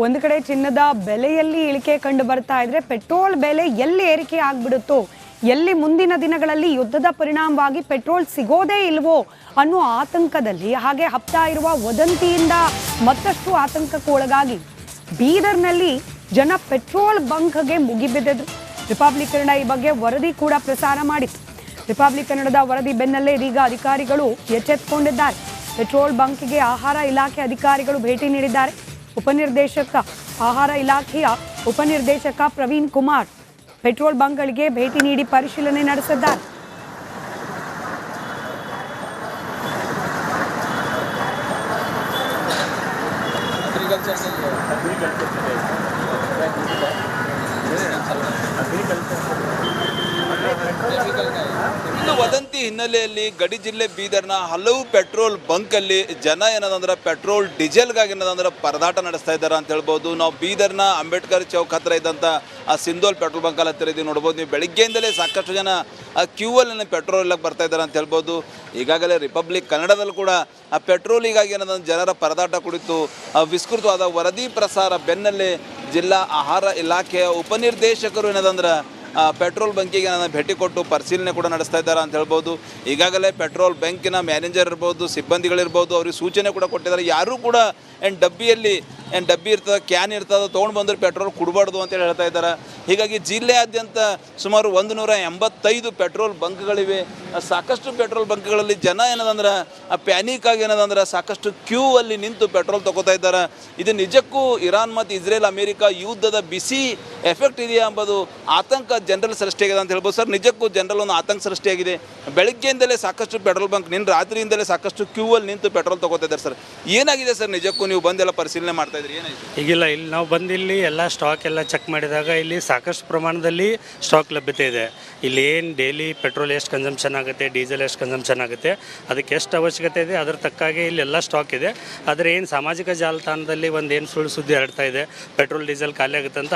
ಒಂದು ಕಡೆ ಚಿನ್ನದ ಬೆಲೆಯಲ್ಲಿ ಇಳಿಕೆ ಕಂಡು ಬರ್ತಾ ಇದ್ರೆ ಪೆಟ್ರೋಲ್ ಬೆಲೆ ಎಲ್ಲಿ ಏರಿಕೆ ಆಗ್ಬಿಡುತ್ತೋ, ಎಲ್ಲಿ ಮುಂದಿನ ದಿನಗಳಲ್ಲಿ ಯುದ್ಧದ ಪರಿಣಾಮವಾಗಿ ಪೆಟ್ರೋಲ್ ಸಿಗೋದೇ ಇಲ್ವೋ ಅನ್ನೋ ಆತಂಕದಲ್ಲಿ, ಹಾಗೆ ಹಬ್ತಾ ಇರುವ ವದಂತಿಯಿಂದ ಮತ್ತಷ್ಟು ಆತಂಕಕ್ಕೆ ಒಳಗಾಗಿ ಬೀದರ್ನಲ್ಲಿ ಜನ ಪೆಟ್ರೋಲ್ ಬಂಕ್ಗೆ ಮುಗಿಬಿದ್ದರು. ರಿಪಬ್ಲಿಕ್ ಕನ್ನಡ ಈ ಬಗ್ಗೆ ವರದಿ ಕೂಡ ಪ್ರಸಾರ ಮಾಡಿತ್ತು. ರಿಪಬ್ಲಿಕ್ ಕನ್ನಡದ ವರದಿ ಬೆನ್ನಲ್ಲೇ ಇದೀಗ ಅಧಿಕಾರಿಗಳು ಎಚ್ಚೆತ್ತುಕೊಂಡಿದ್ದಾರೆ. ಪೆಟ್ರೋಲ್ ಬಂಕ್ಗೆ ಆಹಾರ ಇಲಾಖೆ ಅಧಿಕಾರಿಗಳು ಭೇಟಿ ನೀಡಿದ್ದಾರೆ. ಆಹಾರ ಇಲಾಖೆಯ ಉಪನಿರ್ದೇಶಕ ಪ್ರವೀಣ್ ಕುಮಾರ್ ಪೆಟ್ರೋಲ್ ಬಂಕ್ಗಳಿಗೆ ಭೇಟಿ ನೀಡಿ ಪರಿಶೀಲನೆ ನಡೆಸಿದ್ದಾರೆ. ಇನ್ನು ವದಂತಿ ಹಿನ್ನೆಲೆಯಲ್ಲಿ ಗಡಿ ಜಿಲ್ಲೆ ಬೀದರ್ನ ಹಲವು ಪೆಟ್ರೋಲ್ ಬಂಕಲ್ಲಿ ಜನ ಏನದಂದ್ರೆ ಪೆಟ್ರೋಲ್ ಡೀಸೆಲ್ಗಾಗಿ ಏನದಂದ್ರೆ ಪರದಾಟ ನಡೆಸ್ತಾ ಇದ್ದಾರೆ ಅಂತ ಹೇಳ್ಬೋದು. ನಾವು ಬೀದರ್ನ ಅಂಬೇಡ್ಕರ್ ಚೌಕ್ ಹತ್ರ ಇದ್ದಂಥ ಆ ಸಿಂಧೋಲ್ ಪೆಟ್ರೋಲ್ ಬಂಕಲ್ಲಿ ಹತ್ತಿರ ಇದೀವಿ ನೋಡ್ಬೋದು. ನೀವು ಬೆಳಿಗ್ಗೆಯಿಂದಲೇ ಸಾಕಷ್ಟು ಜನ ಆ ಕ್ಯೂವಲ್ಲಿ ಪೆಟ್ರೋಲ್ ಎಲ್ಲ ಬರ್ತಾ ಇದ್ದಾರೆ ಅಂತ ಹೇಳ್ಬೋದು. ಈಗಾಗಲೇ ರಿಪಬ್ಲಿಕ್ ಕನ್ನಡದಲ್ಲಿ ಕೂಡ ಆ ಪೆಟ್ರೋಲಿಗಾಗಿ ಏನದಂದ್ರೆ ಜನರ ಪರದಾಟ ಕುರಿತು ವಿಸ್ತೃತವಾದ ವರದಿ ಪ್ರಸಾರ ಬೆನ್ನಲ್ಲೇ ಜಿಲ್ಲಾ ಆಹಾರ ಇಲಾಖೆಯ ಉಪನಿರ್ದೇಶಕರು ಏನದಂದ್ರೆ ಪೆಟ್ರೋಲ್ ಬಂಕಿಗೆ ಭೇಟಿ ಕೊಟ್ಟು ಪರಿಶೀಲನೆ ಕೂಡ ನಡೆಸ್ತಾ ಇದ್ದಾರೆ ಅಂತ ಹೇಳ್ಬೋದು. ಈಗಾಗಲೇ ಪೆಟ್ರೋಲ್ ಬಂಕಿನ ಮ್ಯಾನೇಜರ್ ಇರ್ಬೋದು, ಸಿಬ್ಬಂದಿಗಳಿರ್ಬೋದು, ಅವ್ರಿಗೆ ಸೂಚನೆ ಕೂಡ ಕೊಟ್ಟಿದ್ದಾರೆ. ಯಾರೂ ಕೂಡ ಡಬ್ಬಿ ಇರ್ತದೆ, ಕ್ಯಾನ್ ಇರ್ತದೆ, ತೊಗೊಂಡು ಬಂದರೆ ಪೆಟ್ರೋಲ್ ಕೊಡಬಾರ್ದು ಅಂತೇಳಿ ಹೇಳ್ತಾ ಇದ್ದಾರೆ. ಹೀಗಾಗಿ ಜಿಲ್ಲೆಯಾದ್ಯಂತ ಸುಮಾರು 185 ಪೆಟ್ರೋಲ್ ಬಂಕ್ಗಳಿವೆ. ಸಾಕಷ್ಟು ಪೆಟ್ರೋಲ್ ಬಂಕ್ಗಳಲ್ಲಿ ಜನ ಏನದಂದ್ರೆ ಪ್ಯಾನಿಕ್ ಆಗಿ ಏನದಂದ್ರೆ ಸಾಕಷ್ಟು ಕ್ಯೂ ಅಲ್ಲಿ ನಿಂತು ಪೆಟ್ರೋಲ್ ತಗೋತಾ ಇದ್ದಾರೆ. ಇದು ನಿಜಕ್ಕೂ ಇರಾನ್ ಮತ್ತು ಇಸ್ರೇಲ್ ಅಮೇರಿಕಾ ಯುದ್ಧದ ಬಿಸಿ ಎಫೆಕ್ಟ್ ಇದೆಯಾ ಎಂಬುದು ಆತಂಕ ಜನರಲ್ ಸೃಷ್ಟಿಯಾಗಿದೆ ಅಂತ ಹೇಳ್ಬೋದು. ಸರ್, ನಿಜಕ್ಕೂ ಜನರಲ್ ಒಂದು ಆತಂಕ ಸೃಷ್ಟಿಯಾಗಿದೆ. ಬೆಳಗ್ಗೆಯಿಂದಲೇ ಸಾಕಷ್ಟು ಪೆಟ್ರೋಲ್ ಬಂಕ್ ರಾತ್ರಿಯಿಂದಲೇ ಸಾಕಷ್ಟು ಕ್ಯೂ ಅಲ್ಲಿ ನಿಂತು ಪೆಟ್ರೋಲ್ ತಗೋತಾ ಇದ್ದಾರೆ. ಸರ್, ಏನಾಗಿದೆ ಸರ್ ನಿಜಕ್ಕೂ? ನೀವು ಬಂದೆಲ್ಲ ಪರಿಶೀಲನೆ ಮಾಡ್ತಾ ಇದ್ರಿ, ಏನಾಗಿದೆ? ಈಗಿಲ್ಲ, ಇಲ್ಲಿ ನಾವು ಬಂದಿಲ್ಲಿ ಎಲ್ಲ ಸ್ಟಾಕ್ ಎಲ್ಲ ಚೆಕ್ ಮಾಡಿದಾಗ ಇಲ್ಲಿ ಸಾಕಷ್ಟು ಪ್ರಮಾಣದಲ್ಲಿ ಸ್ಟಾಕ್ ಲಭ್ಯತೆ ಇದೆ. ಇಲ್ಲಿ ಏನು ಡೈಲಿ ಪೆಟ್ರೋಲ್ ಎಷ್ಟು ಕನ್ಸಂಪ್ಷನ್ ಆಗುತ್ತೆ, ಡೀಸೆಲ್ ಎಷ್ಟು ಕನ್ಸಂಪ್ಷನ್ ಆಗುತ್ತೆ, ಅದಕ್ಕೆ ಎಷ್ಟು ಅವಶ್ಯಕತೆ ಇದೆ ಅದರ ತಕ್ಕಾಗೆ ಇಲ್ಲಿ ಎಲ್ಲ ಸ್ಟಾಕ್ ಇದೆ. ಆದರೆ ಏನು ಸಾಮಾಜಿಕ ಜಾಲತಾಣದಲ್ಲಿ ಏನು ಸುಳ್ಳು ಸುದ್ದಿ ಹರಡ್ತಾ ಇದೆ, ಪೆಟ್ರೋಲ್ ಡೀಸೆಲ್ ಖಾಲಿ ಆಗುತ್ತೆ ಅಂತ,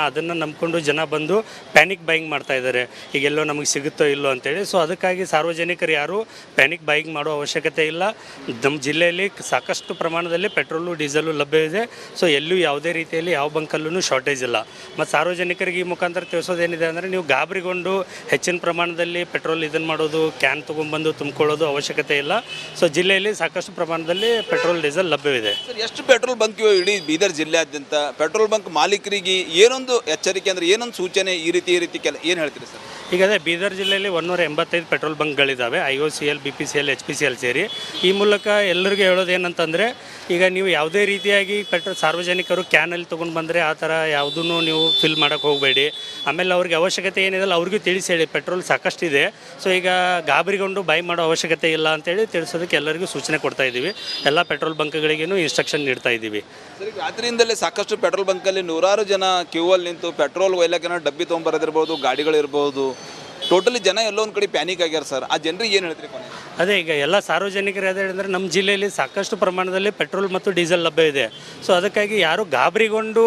ಅದನ್ನು ನಂಬಿಕೊಂಡು ಜನ ಬಂದು ಪ್ಯಾನಿಕ್ ಬೈಯಿಂಗ್ ಮಾಡ್ತಾ ಇದ್ದಾರೆ. ಈಗೆಲ್ಲೋ ನಮಗೆ ಸಿಗುತ್ತೋ ಇಲ್ಲೋ ಅಂತೇಳಿ. ಸೊ ಅದಕ್ಕಾಗಿ ಸಾರ್ವಜನಿಕರು ಯಾರೂ ಪ್ಯಾನಿಕ್ ಬೈಯಿಂಗ್ ಮಾಡೋ ಅವಶ್ಯಕತೆ ಇಲ್ಲ. ನಮ್ಮ ಜಿಲ್ಲೆಯಲ್ಲಿ ಸಾಕಷ್ಟು ಪ್ರಮಾಣದಲ್ಲಿ ಪೆಟ್ರೋಲು ಡೀಸೆಲು ಲಭ್ಯವಿದೆ. ಸೊ ಎಲ್ಲೂ ಯಾವುದೇ ರೀತಿಯಲ್ಲಿ ಯಾವ ಬಂಕಲ್ಲೂ ಶಾರ್ಟೇಜ್ ಇಲ್ಲ. ಮತ್ತು ಸಾರ್ವಜನಿಕರಿಗೆ ಈ ಮುಖಾಂತರ ತಿಳಿಸೋದೇನಿದೆ ಅಂದರೆ, ನೀವು ಗಾಬರಿಗೊಂಡು ಹೆಚ್ಚಿನ ಪ್ರಮಾಣದಲ್ಲಿ ಪೆಟ್ರೋಲ್ ಮಾಡೋದು, ಕ್ಯಾನ್ ತೊಗೊಂಡ್ಬಂದು ತುಂಬಿಕೊಳ್ಳೋದು ಅವಶ್ಯಕತೆ ಇಲ್ಲ. ಸೊ ಜಿಲ್ಲೆಯಲ್ಲಿ ಸಾಕಷ್ಟು ಪ್ರಮಾಣದಲ್ಲಿ ಪೆಟ್ರೋಲ್ ಡೀಸೆಲ್ ಲಭ್ಯವಿದೆ. ಸರ್, ಎಷ್ಟು ಪೆಟ್ರೋಲ್ ಬಂಕ್ ಇವೆ ಇಡೀ ಬೀದರ್ ಜಿಲ್ಲೆಯಾದ್ಯಂತ? ಪೆಟ್ರೋಲ್ ಬಂಕ್ ಮಾಲೀಕರಿಗೆ ಏನೊಂದು ಎಚ್ಚರಿಕೆ ಅಂದರೆ, ಏನೊಂದು ಸೂಚನೆ ಈ ರೀತಿ ಏನು ಹೇಳ್ತೀರಿ ಸರ್? ಈಗ ಅದೇ ಬೀದರ್ ಜಿಲ್ಲೆಯಲ್ಲಿ 185 ಪೆಟ್ರೋಲ್ ಬಂಕ್ಗಳಿದ್ದಾವೆ, IOCL, BPCL, HPCL ಸೇರಿ. ಈ ಮೂಲಕ ಎಲ್ಲರಿಗೂ ಹೇಳೋದು ಏನಂತಂದರೆ, ಈಗ ನೀವು ಯಾವುದೇ ರೀತಿಯಾಗಿ ಸಾರ್ವಜನಿಕರು ಕ್ಯಾನಲ್ಲಿ ತೊಗೊಂಡು ಬಂದರೆ ಆ ಥರ ಯಾವುದೂ ನೀವು ಫಿಲ್ ಮಾಡೋಕ್ಕೆ ಹೋಗಬೇಡಿ. ಆಮೇಲೆ ಅವ್ರಿಗೆ ಅವಶ್ಯಕತೆ ಏನಿದೆಲ್ಲ ಅವ್ರಿಗೂ ತಿಳಿಸಿ ಹೇಳಿ, ಪೆಟ್ರೋಲ್ ಸಾಕಷ್ಟಿದೆ. ಸೊ ಈಗ ಗಾಬರಿಗೊಂಡು ಬೈ ಮಾಡೋ ಅವಶ್ಯಕತೆ ಇಲ್ಲ ಅಂತೇಳಿ ತಿಳಿಸೋದಕ್ಕೆ ಎಲ್ಲರಿಗೂ ಸೂಚನೆ ಕೊಡ್ತಾ ಇದ್ದೀವಿ. ಎಲ್ಲ ಪೆಟ್ರೋಲ್ ಬಂಕ್ಗಳಿಗೇನು ಇನ್ಸ್ಟ್ರಕ್ಷನ್ ನೀಡ್ತಾ ಇದ್ದೀವಿ. ಸರಿ, ರಾತ್ರಿಯಿಂದಲೇ ಸಾಕಷ್ಟು ಪೆಟ್ರೋಲ್ ಬಂಕಲ್ಲಿ ನೂರಾರು ಜನ ಕ್ಯೂವಲ್ಲಿ ನಿಂತು ಪೆಟ್ರೋಲ್ ಒಯ್ಲಕ್ಕೆ ಡಬ್ಬಿ ತೊಗೊಂಬರೋದಿರ್ಬೋದು, ಗಾಡಿಗಳಿರ್ಬೋದು, ಟೋಟಲಿ ಜನ ಎಲ್ಲೋ ಒಂದು ಕಡೆ ಪ್ಯಾನಿಕ್ ಆಗ್ಯಾರ. ಸರ್, ಆ ಜನರಿಗೆ ಏನು ಹೇಳ್ತೀರಿ ಕೊನೆ? ಅದೇ ಈಗ ಎಲ್ಲ ಸಾರ್ವಜನಿಕರು ಅದೇ ಹೇಳಿದ್ರೆ, ನಮ್ಮ ಜಿಲ್ಲೆಯಲ್ಲಿ ಸಾಕಷ್ಟು ಪ್ರಮಾಣದಲ್ಲಿ ಪೆಟ್ರೋಲ್ ಮತ್ತು ಡೀಸೆಲ್ ಲಭ್ಯ ಇದೆ. ಸೊ ಅದಕ್ಕಾಗಿ ಯಾರು ಗಾಬರಿಗೊಂಡು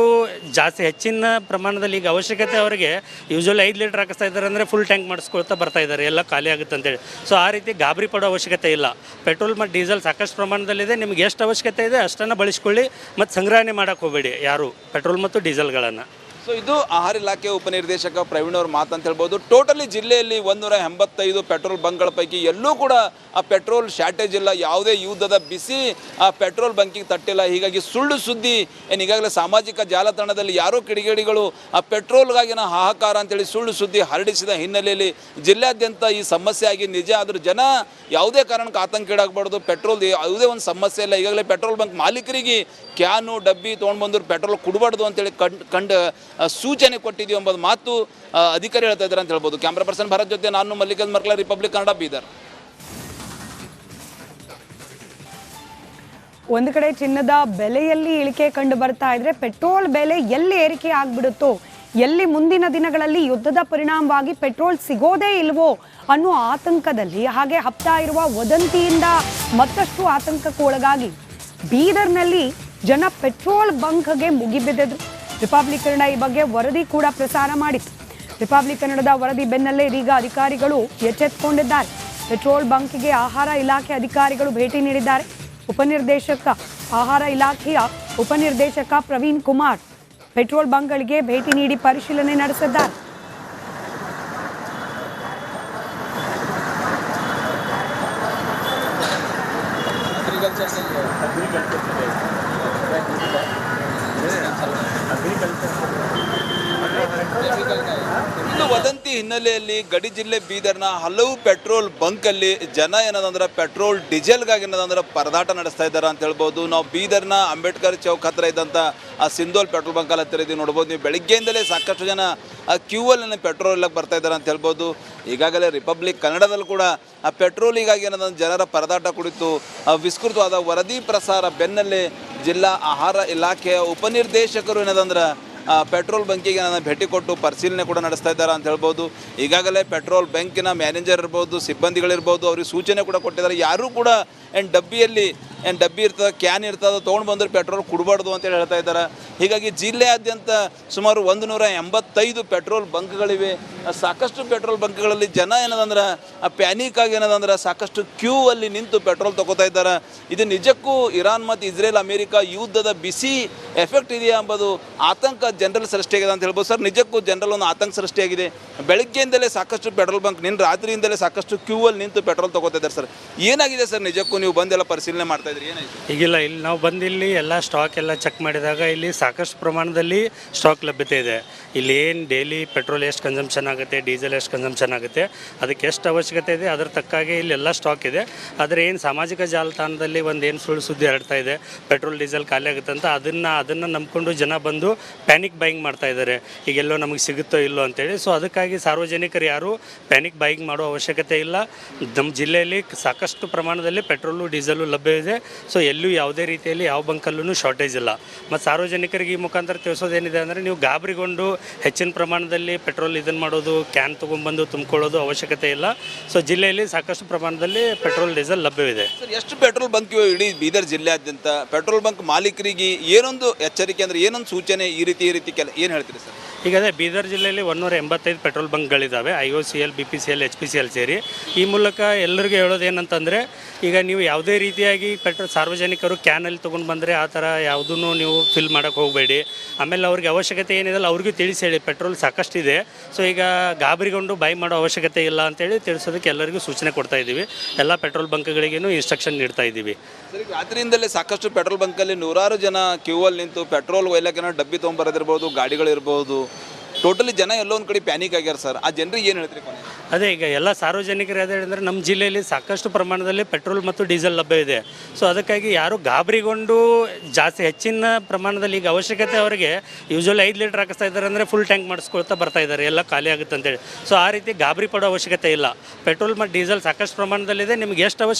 ಜಾಸ್ತಿ ಹೆಚ್ಚಿನ ಪ್ರಮಾಣದಲ್ಲಿ, ಈಗ ಅವಶ್ಯಕತೆ ಅವರಿಗೆ ಯೂಶ್ವಲಿ 5 ಲೀಟ್ರ್ ಹಾಕಿಸ್ತಾ ಇದ್ದಾರೆ ಅಂದರೆ ಫುಲ್ ಟ್ಯಾಂಕ್ ಮಾಡಿಸ್ಕೊಳ್ತಾ ಬರ್ತಾ ಇದ್ದಾರೆ, ಎಲ್ಲ ಖಾಲಿ ಆಗುತ್ತೆ ಅಂತೇಳಿ. ಸೊ ಆ ರೀತಿ ಗಾಬರಿ ಪಡೋ ಅವಶ್ಯಕತೆ ಇಲ್ಲ. ಪೆಟ್ರೋಲ್ ಮತ್ತು ಡೀಸೆಲ್ ಸಾಕಷ್ಟು ಪ್ರಮಾಣದಲ್ಲಿದೆ. ನಿಮ್ಗೆ ಎಷ್ಟು ಅವಶ್ಯಕತೆ ಇದೆ ಅಷ್ಟನ್ನು ಬಳಸ್ಕೊಳ್ಳಿ, ಮತ್ತು ಸಂಗ್ರಹಣೆ ಮಾಡೋಕ್ಕೆ ಹೋಗಬೇಡಿ ಯಾರು ಪೆಟ್ರೋಲ್ ಮತ್ತು ಡೀಸೆಲ್ಗಳನ್ನು. ಸೊ ಇದು ಆಹಾರ ಇಲಾಖೆ ಉಪನಿರ್ದೇಶಕ ಪ್ರವೀಣ್ ಅವ್ರ ಮಾತಂತ ಹೇಳ್ಬೋದು. ಟೋಟಲಿ ಜಿಲ್ಲೆಯಲ್ಲಿ 185 ಪೆಟ್ರೋಲ್ ಬಂಕ್ಗಳ ಪೈಕಿ ಎಲ್ಲೂ ಕೂಡ ಆ ಪೆಟ್ರೋಲ್ ಶಾರ್ಟೇಜ್ ಇಲ್ಲ. ಯಾವುದೇ ಯುದ್ಧದ ಬಿಸಿ ಆ ಪೆಟ್ರೋಲ್ ಬಂಕಿಗೆ ತಟ್ಟಿಲ್ಲ. ಹೀಗಾಗಿ ಸುಳ್ಳು ಸುದ್ದಿ ಈಗಾಗಲೇ ಸಾಮಾಜಿಕ ಜಾಲತಾಣದಲ್ಲಿ ಯಾರೋ ಕಿಡಿಗೇಡಿಗಳು ಆ ಪೆಟ್ರೋಲ್ಗಾಗಿನ ಹಾಹಾಕಾರ ಅಂತೇಳಿ ಸುಳ್ಳು ಸುದ್ದಿ ಹರಡಿಸಿದ ಹಿನ್ನೆಲೆಯಲ್ಲಿ ಜಿಲ್ಲೆಯಾದ್ಯಂತ ಈ ಸಮಸ್ಯೆ ಆಗಿ ನಿಜ. ಆದರೂ ಜನ ಯಾವುದೇ ಕಾರಣಕ್ಕೆ ಆತಂಕೀಡಾಗಬಾರ್ದು. ಪೆಟ್ರೋಲ್ ಯಾವುದೇ ಒಂದು ಸಮಸ್ಯೆ ಇಲ್ಲ. ಈಗಾಗಲೇ ಪೆಟ್ರೋಲ್ ಬಂಕ್ ಮಾಲೀಕರಿಗೆ ಕ್ಯಾನು ಡಬ್ಬಿ ತೊಗೊಂಡು ಬಂದರು ಪೆಟ್ರೋಲ್ ಕೊಡಬಾರ್ದು ಅಂತೇಳಿ ಕಂಡು ಸೂಚನೆ ಕೊಟ್ಟಿದ್ದೀವಿ ಎಂಬುದು ಮಾತು ಅಧಿಕಾರಿ ಹೇಳ್ತಾ ಇದ್ದಾರೆ ಅಂತ ಹೇಳ್ಬೋದು. ಕ್ಯಾಮ್ರಾ ಪರ್ಸನ್ ಭರತ್ ಜೊತೆ ನಾನು ಮಲ್ಲಿಕಾರ್ಜುನ್ ಮರ್ಕಲ, ರಿಪಬ್ಲಿಕ್ ಕನ್ನಡ, ಬೀದರ್. ಒಂದು ಕಡೆ ಚಿನ್ನದ ಬೆಲೆಯಲ್ಲಿ ಇಳಿಕೆ ಕಂಡು ಬರ್ತಾ ಇದ್ರೆ ಪೆಟ್ರೋಲ್ ಬೆಲೆ ಎಲ್ಲಿ ಏರಿಕೆ ಆಗ್ಬಿಡುತ್ತೋ, ಎಲ್ಲಿ ಮುಂದಿನ ದಿನಗಳಲ್ಲಿ ಯುದ್ಧದ ಪರಿಣಾಮವಾಗಿ ಪೆಟ್ರೋಲ್ ಸಿಗೋದೇ ಇಲ್ವೋ ಅನ್ನೋ ಆತಂಕದಲ್ಲಿ, ಹಾಗೆ ಹಬ್ತಾ ಇರುವ ವದಂತಿಯಿಂದ ಮತ್ತಷ್ಟು ಆತಂಕಕ್ಕೆ ಒಳಗಾಗಿ ಬೀದರ್ನಲ್ಲಿ ಜನ ಪೆಟ್ರೋಲ್ ಬಂಕ್ಗೆ ಮುಗಿಬಿದ್ದರು. ರಿಪಬ್ಲಿಕ್ ಕನ್ನಡ ಈ ಬಗ್ಗೆ ವರದಿ ಕೂಡ ಪ್ರಸಾರ ಮಾಡಿತ್ತು. ರಿಪಬ್ಲಿಕ್ ಕನ್ನಡದ ವರದಿ ಬೆನ್ನಲ್ಲೇ ಇದೀಗ ಅಧಿಕಾರಿಗಳು ಎಚ್ಚೆತ್ತುಕೊಂಡಿದ್ದಾರೆ. ಪೆಟ್ರೋಲ್ ಬಂಕ್ಗೆ ಆಹಾರ ಇಲಾಖೆ ಅಧಿಕಾರಿಗಳು ಭೇಟಿ ನೀಡಿದ್ದಾರೆ. ಆಹಾರ ಇಲಾಖೆಯ ಉಪನಿರ್ದೇಶಕ ಪ್ರವೀಣ್ ಕುಮಾರ್ ಪೆಟ್ರೋಲ್ ಬಂಕ್ಗಳಿಗೆ ಭೇಟಿ ನೀಡಿ ಪರಿಶೀಲನೆ ನಡೆಸಿದ್ದಾರೆ. ಇನ್ನು ವದಂತಿ ಹಿನ್ನೆಲೆಯಲ್ಲಿ ಗಡಿ ಜಿಲ್ಲೆ ಬೀದರ್ನ ಹಲವು ಪೆಟ್ರೋಲ್ ಬಂಕಲ್ಲಿ ಜನ ಏನದಂದ್ರೆ ಪೆಟ್ರೋಲ್ ಡೀಸೆಲ್ಗಾಗಿ ಏನದಂದ್ರೆ ಪರದಾಟ ನಡೆಸ್ತಾ ಇದ್ದಾರೆ ಅಂತ ಹೇಳ್ಬೋದು. ನಾವು ಬೀದರ್ನ ಅಂಬೇಡ್ಕರ್ ಚೌಕ್ ಹತ್ರ ಇದ್ದಂಥ ಆ ಸಿಂಧೋಲ್ ಪೆಟ್ರೋಲ್ ಬಂಕಲ್ಲಿ ಹತ್ತಿರ ಇದೀವಿ ನೋಡ್ಬೋದು. ನೀವು ಬೆಳಿಗ್ಗೆಯಿಂದಲೇ ಸಾಕಷ್ಟು ಜನ ಆ ಕ್ಯೂವಲ್ಲಿ ಪೆಟ್ರೋಲ್ ಎಲ್ಲ ಬರ್ತಾ ಇದ್ದಾರೆ ಅಂತ ಹೇಳ್ಬೋದು. ಈಗಾಗಲೇ ರಿಪಬ್ಲಿಕ್ ಕನ್ನಡದಲ್ಲಿ ಕೂಡ ಆ ಪೆಟ್ರೋಲಿಗಾಗಿ ಏನದಂದ್ರೆ ಜನರ ಪರದಾಟ ಕುರಿತು ವಿಸ್ತೃತವಾದ ವರದಿ ಪ್ರಸಾರ ಬೆನ್ನಲ್ಲೇ ಜಿಲ್ಲಾ ಆಹಾರ ಇಲಾಖೆಯ ಉಪನಿರ್ದೇಶಕರು ಏನದಂದ್ರೆ ಪೆಟ್ರೋಲ್ ಬಂಕಿಗೆ ನಾನು ಭೇಟಿ ಕೊಟ್ಟು ಪರಿಶೀಲನೆ ಕೂಡ ನಡೆಸ್ತಾ ಇದ್ದಾರೆ ಅಂತ ಹೇಳ್ಬೋದು. ಈಗಾಗಲೇ ಪೆಟ್ರೋಲ್ ಬಂಕಿನ ಮ್ಯಾನೇಜರ್ ಇರ್ಬೋದು, ಸಿಬ್ಬಂದಿಗಳಿರ್ಬೋದು, ಅವ್ರಿಗೆ ಸೂಚನೆ ಕೂಡ ಕೊಟ್ಟಿದ್ದಾರೆ. ಯಾರೂ ಕೂಡ ಡಬ್ಬಿ ಇರ್ತದೆ, ಕ್ಯಾನ್ ಇರ್ತದೆ, ತೊಗೊಂಡು ಬಂದರೆ ಪೆಟ್ರೋಲ್ ಕೊಡಬಾರ್ದು ಅಂತೇಳಿ ಹೇಳ್ತಾ ಇದ್ದಾರೆ. ಹೀಗಾಗಿ ಜಿಲ್ಲೆಯಾದ್ಯಂತ ಸುಮಾರು 185 ಪೆಟ್ರೋಲ್ ಬಂಕ್ಗಳಿವೆ. ಸಾಕಷ್ಟು ಪೆಟ್ರೋಲ್ ಬಂಕ್ಗಳಲ್ಲಿ ಜನ ಏನದಂದ್ರೆ ಪ್ಯಾನಿಕ್ ಆಗಿ ಏನದಂದ್ರೆ ಸಾಕಷ್ಟು ಕ್ಯೂ ಅಲ್ಲಿ ನಿಂತು ಪೆಟ್ರೋಲ್ ತಗೋತಾ ಇದ್ದಾರೆ. ಇದು ನಿಜಕ್ಕೂ ಇರಾನ್ ಮತ್ತು ಇಸ್ರೇಲ್ ಅಮೇರಿಕಾ ಯುದ್ಧದ ಬಿಸಿ ಎಫೆಕ್ಟ್ ಇದೆಯಾ ಎಂಬುದು ಆತಂಕ ಜನರಲ್ ಸೃಷ್ಟಿಯಾಗಿದೆ ಅಂತ ಹೇಳ್ಬೋದು. ಸರ್, ನಿಜಕ್ಕೂ ಜನರಲ್ ಒಂದು ಆತಂಕ ಸೃಷ್ಟಿಯಾಗಿದೆ. ಬೆಳಗ್ಗೆಯಿಂದಲೇ ಸಾಕಷ್ಟು ಪೆಟ್ರೋಲ್ ಬಂಕ್ ರಾತ್ರಿಯಿಂದಲೇ ಸಾಕಷ್ಟು ಕ್ಯೂ ಅಲ್ಲಿ ನಿಂತು ಪೆಟ್ರೋಲ್ ತಗೋತಾ ಇದ್ದಾರೆ. ಸರ್, ಏನಾಗಿದೆ ಸರ್? ನಿಜಕ್ಕೂ ನೀವು ಬಂದೆಲ್ಲ ಪರಿಶೀಲನೆ ಮಾಡ್ತಾ ಇದ್ರಿ, ಏನಾಯ್ತು? ಈಗಿಲ್ಲ, ಇಲ್ಲಿ ನಾವು ಬಂದಿಲ್ಲಿ ಎಲ್ಲ ಸ್ಟಾಕ್ ಎಲ್ಲ ಚೆಕ್ ಮಾಡಿದಾಗ ಇಲ್ಲಿ ಸಾಕಷ್ಟು ಪ್ರಮಾಣದಲ್ಲಿ ಸ್ಟಾಕ್ ಲಭ್ಯತೆ ಇದೆ. ಇಲ್ಲಿ ಏನು ಡೈಲಿ ಪೆಟ್ರೋಲ್ ಎಷ್ಟು ಕನ್ಸಂಪ್ಷನ್ ಆಗುತ್ತೆ, ಡೀಸೆಲ್ ಎಷ್ಟು ಕನ್ಸಂಪ್ಷನ್ ಆಗುತ್ತೆ, ಅದಕ್ಕೆ ಎಷ್ಟು ಅವಶ್ಯಕತೆ ಇದೆ ಅದ್ರ ತಕ್ಕಾಗೆ ಇಲ್ಲೆಲ್ಲ ಸ್ಟಾಕ್ ಇದೆ. ಆದರೆ ಏನು ಸಾಮಾಜಿಕ ಜಾಲತಾಣದಲ್ಲಿ ಒಂದು ಏನು ಸುಳ್ಳು ಸುದ್ದಿ ಹರಡ್ತಾ ಇದೆ, ಪೆಟ್ರೋಲ್ ಡೀಸೆಲ್ ಖಾಲಿ ಆಗುತ್ತೆ ಅಂತ, ಅದನ್ನು ನಂಬ್ಕೊಂಡು ಜನ ಬಂದು ಪ್ಯಾನಿಕ್ ಬೈಯಿಂಗ್ ಮಾಡ್ತಾ ಇದ್ದಾರೆ. ಈಗೆಲ್ಲೋ ನಮಗೆ ಸಿಗುತ್ತೋ ಇಲ್ಲೋ ಅಂತೇಳಿ. ಸೊ ಅದಕ್ಕಾಗಿ ಸಾರ್ವಜನಿಕರು ಯಾರೂ ಪ್ಯಾನಿಕ್ ಬೈಯಿಂಗ್ ಮಾಡೋ ಅವಶ್ಯಕತೆ ಇಲ್ಲ. ನಮ್ಮ ಜಿಲ್ಲೆಯಲ್ಲಿ ಸಾಕಷ್ಟು ಪ್ರಮಾಣದಲ್ಲಿ ಪೆಟ್ರೋಲು ಡೀಸೆಲು ಲಭ್ಯವಿದೆ. ಸೊ ಎಲ್ಲೂ ಯಾವುದೇ ರೀತಿಯಲ್ಲಿ ಯಾವ ಬಂಕಲ್ಲೂ ಶಾರ್ಟೇಜ್ ಇಲ್ಲ. ಮತ್ತು ಸಾರ್ವಜನಿಕರಿಗೆ ಈ ಮುಖಾಂತರ ತಿಳಿಸೋದೇನಿದೆ ಅಂದರೆ, ನೀವು ಗಾಬರಿಗೊಂಡು ಹೆಚ್ಚಿನ ಪ್ರಮಾಣದಲ್ಲಿ ಪೆಟ್ರೋಲ್ ಇದನ್ನು ಮಾಡೋದು, ಕ್ಯಾನ್ ತೊಗೊಂಡ್ಬಂದು ತುಂಬಿಕೊಳ್ಳೋದು ಅವಶ್ಯಕತೆ ಇಲ್ಲ. ಸೊ ಜಿಲ್ಲೆಯಲ್ಲಿ ಸಾಕಷ್ಟು ಪ್ರಮಾಣದಲ್ಲಿ ಪೆಟ್ರೋಲ್ ಡೀಸೆಲ್ ಲಭ್ಯವಿದೆ. ಸರ್, ಎಷ್ಟು ಪೆಟ್ರೋಲ್ ಬಂಕ್ ಇವೆ ಇಡೀ ಬೀದರ್ ಜಿಲ್ಲೆಯಾದ್ಯಂತ? ಪೆಟ್ರೋಲ್ ಬಂಕ್ ಮಾಲೀಕರಿಗೆ ಏನೊಂದು ಎಚ್ಚರಿಕೆ ಅಂದರೆ, ಏನೊಂದು ಸೂಚನೆ, ಈ ರೀತಿ ಏನು ಹೇಳ್ತೀರಿ ಸರ್? ಈಗ ಅದೇ ಬೀದರ್ ಜಿಲ್ಲೆಯಲ್ಲಿ 185 ಪೆಟ್ರೋಲ್ ಬಂಕ್ಗಳಿದ್ದಾವೆ, IOCL, BPCL, HPCL ಸೇರಿ. ಈ ಮೂಲಕ ಎಲ್ಲರಿಗೂ ಹೇಳೋದು ಏನಂತಂದರೆ, ಈಗ ನೀವು ಯಾವುದೇ ರೀತಿಯಾಗಿ ಸಾರ್ವಜನಿಕರು ಕ್ಯಾನಲ್ಲಿ ತೊಗೊಂಡು ಬಂದರೆ ಆ ಥರ ಯಾವುದೂ ನೀವು ಫಿಲ್ ಮಾಡೋಕ್ಕೆ ಹೋಗಬೇಡಿ. ಆಮೇಲೆ ಅವ್ರಿಗೆ ಅವಶ್ಯಕತೆ ಏನಿದೆಲ್ಲ ಅವ್ರಿಗೂ ತಿಳಿಸಿ ಹೇಳಿ, ಪೆಟ್ರೋಲ್ ಸಾಕಷ್ಟಿದೆ. ಸೊ ಈಗ ಗಾಬರಿಗೊಂಡು ಬೈ ಮಾಡೋ ಅವಶ್ಯಕತೆ ಇಲ್ಲ ಅಂತೇಳಿ ತಿಳಿಸೋದಕ್ಕೆ ಎಲ್ಲರಿಗೂ ಸೂಚನೆ ಕೊಡ್ತಾ ಇದ್ದೀವಿ. ಎಲ್ಲ ಪೆಟ್ರೋಲ್ ಬಂಕ್ಗಳಿಗೇನು ಇನ್ಸ್ಟ್ರಕ್ಷನ್ ನೀಡ್ತಾ ಇದ್ದೀವಿ. ಸರಿ, ರಾತ್ರಿಯಿಂದಲೇ ಸಾಕಷ್ಟು ಪೆಟ್ರೋಲ್ ಬಂಕಲ್ಲಿ ನೂರಾರು ಜನ ಕ್ಯೂವಲ್ಲಿ ನಿಂತು ಪೆಟ್ರೋಲ್ ಒಯ್ಲಕ್ಕೆ ಡಬ್ಬಿ ತೊಗೊಂಬರೋದಿರ್ಬೋದು, ಗಾಡಿಗಳಿರ್ಬೋದು, ಟೋಟಲಿ ಜನ ಎಲ್ಲೋ ಒಂದು ಕಡೆ ಪ್ಯಾನಿಕ್ ಆಗ್ಯಾರ. ಸರ್, ಆ ಜನರಿಗೆ ಏನು ಹೇಳ್ತೀರಿ ಕೊನೆ? ಅದೇ ಈಗ ಎಲ್ಲ ಸಾರ್ವಜನಿಕರು ಅದೇ ಹೇಳಿದ್ರೆ, ನಮ್ಮ ಜಿಲ್ಲೆಯಲ್ಲಿ ಸಾಕಷ್ಟು ಪ್ರಮಾಣದಲ್ಲಿ ಪೆಟ್ರೋಲ್ ಮತ್ತು ಡೀಸೆಲ್ ಲಭ್ಯ ಇದೆ. ಸೊ ಅದಕ್ಕಾಗಿ ಯಾರು ಗಾಬರಿಗೊಂಡು ಜಾಸ್ತಿ ಹೆಚ್ಚಿನ ಪ್ರಮಾಣದಲ್ಲಿ ಈಗ ಅವಶ್ಯಕತೆ ಅವರಿಗೆ ಯೂಶ್ವಲಿ 5 ಲೀಟ್ರ್ ಹಾಕಿಸ್ತಾ ಇದ್ದಾರೆ ಅಂದರೆ ಫುಲ್ ಟ್ಯಾಂಕ್ ಮಾಡಿಸ್ಕೊಳ್ತಾ ಬರ್ತಾ ಇದ್ದಾರೆ, ಎಲ್ಲ ಖಾಲಿ ಆಗುತ್ತೆ ಅಂತೇಳಿ. ಸೊ ಆ ರೀತಿ ಗಾಬರಿ ಪಡೋ ಅವಶ್ಯಕತೆ ಇಲ್ಲ. ಪೆಟ್ರೋಲ್ ಮತ್ತು ಡೀಸೆಲ್ ಸಾಕಷ್ಟು ಪ್ರಮಾಣದಲ್ಲಿದೆ. ನಿಮ್ಗೆ ಎಷ್ಟು ಅವಶ್ಯಕತೆ